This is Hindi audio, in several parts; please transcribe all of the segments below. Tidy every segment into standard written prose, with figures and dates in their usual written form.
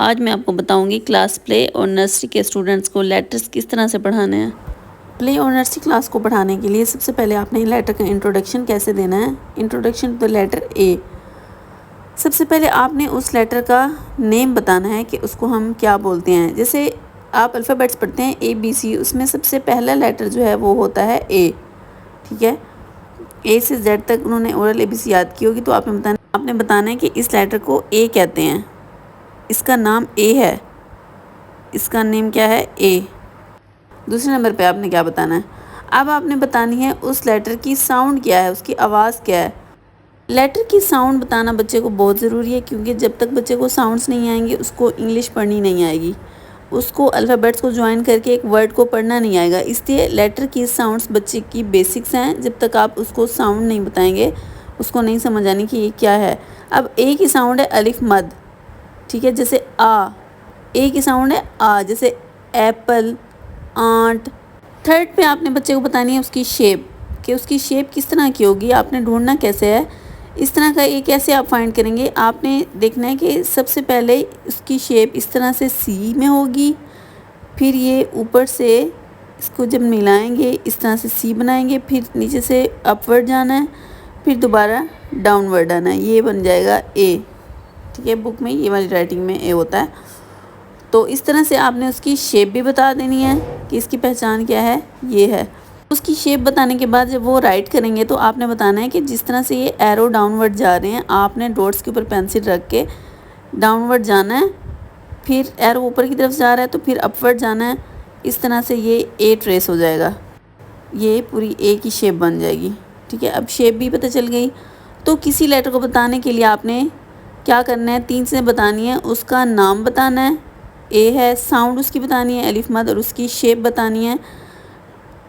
आज मैं आपको बताऊंगी क्लास प्ले और नर्सरी के स्टूडेंट्स को लेटर्स किस तरह से पढ़ाने हैं। प्ले और नर्सरी क्लास को पढ़ाने के लिए सबसे पहले आपने लेटर का इंट्रोडक्शन कैसे देना है। Introduction to the letter A. सबसे पहले आपने उस लेटर का नेम बताना है कि उसको हम क्या बोलते हैं। जैसे आप अल्फ़ाबेट्स पढ़ते हैं ABC, उसमें सबसे पहला लेटर जो है वो होता है ए। ठीक है, ए से जेड तक उन्होंने ओरल ABC याद की होगी, तो आपने बताना है कि इस लेटर को ए कहते हैं, इसका नाम ए है, इसका नेम क्या है ए। दूसरे नंबर पे आपने क्या बताना है, अब आपने बतानी है उस लेटर की साउंड क्या है, उसकी आवाज़ क्या है। लेटर की साउंड बताना बच्चे को बहुत ज़रूरी है, क्योंकि जब तक बच्चे को साउंड्स नहीं आएंगी उसको इंग्लिश पढ़नी नहीं आएगी, उसको अल्फ़ाबेट्स को ज्वाइन करके एक वर्ड को पढ़ना नहीं आएगा। इसलिए लेटर की साउंड्स बच्चे की बेसिक्स हैं। जब तक आप उसको साउंड नहीं बताएंगे उसको नहीं समझ आनी कि ये क्या है। अब ए की साउंड है अलिफ मद, ठीक है, जैसे आ। ए की साउंड है आ, जैसे एप्पल, आंट। थर्ड पे आपने बच्चे को बतानी है उसकी शेप, कि उसकी शेप किस तरह की होगी, आपने ढूंढना कैसे है। इस तरह का ये कैसे आप फाइंड करेंगे, आपने देखना है कि सबसे पहले उसकी शेप इस तरह से सी में होगी, फिर ये ऊपर से इसको जब मिलाएंगे इस तरह से सी बनाएंगे, फिर नीचे से अपवर्ड जाना है, फिर दोबारा डाउनवर्ड आना है, ये बन जाएगा ए। ठीक है, बुक में ये वाली राइटिंग में ए होता है। तो इस तरह से आपने उसकी शेप भी बता देनी है कि इसकी पहचान क्या है, ये है। उसकी शेप बताने के बाद जब वो राइट करेंगे तो आपने बताना है कि जिस तरह से ये एरो डाउनवर्ड जा रहे हैं, आपने डॉट्स के ऊपर पेंसिल रख के डाउनवर्ड जाना है, फिर एरो ऊपर की तरफ जा रहा है तो फिर अपवर्ड जाना है। इस तरह से ये ए ट्रेस हो जाएगा, ये पूरी ए की शेप बन जाएगी। ठीक है, अब शेप भी पता चल गई। तो किसी लेटर को बताने के लिए आपने क्या करना है, 3 चीज़ें बतानी है। उसका नाम बताना है, ए है, साउंड उसकी बतानी है अलिफ मद, और उसकी शेप बतानी है।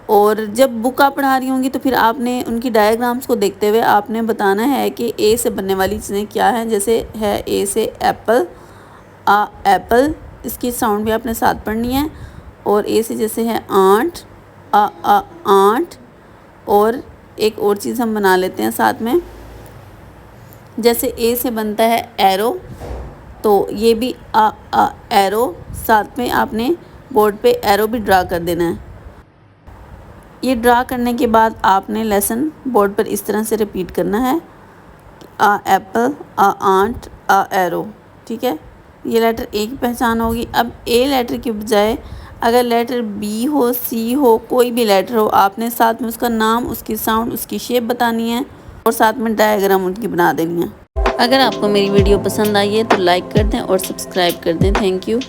और जब बुक आप पढ़ा रही होंगी तो फिर आपने उनकी डायग्राम्स को देखते हुए आपने बताना है कि ए से बनने वाली चीज़ें क्या हैं। जैसे है ए से एप्पल, आ एप्पल, इसकी साउंड भी आपने साथ पढ़नी है। और ए से जैसे है आंट, आ आंट। और एक और चीज़ हम बना लेते हैं साथ में, जैसे ए से बनता है एरो, तो ये भी आ एरो, साथ में आपने बोर्ड पे एरो भी ड्रा कर देना है। ये ड्रा करने के बाद आपने लेसन बोर्ड पर इस तरह से रिपीट करना है, आ एप्पल, आ आंट, आ एरो। ठीक है, ये लेटर ए की पहचान होगी। अब ए लेटर के बजाय अगर लेटर बी हो, सी हो, कोई भी लेटर हो, आपने साथ में उसका नाम, उसकी साउंड, उसकी शेप बतानी है और साथ में डायग्राम उनकी बना देनी है। अगर आपको मेरी वीडियो पसंद आई है तो लाइक कर दें और सब्सक्राइब कर दें। Thank you.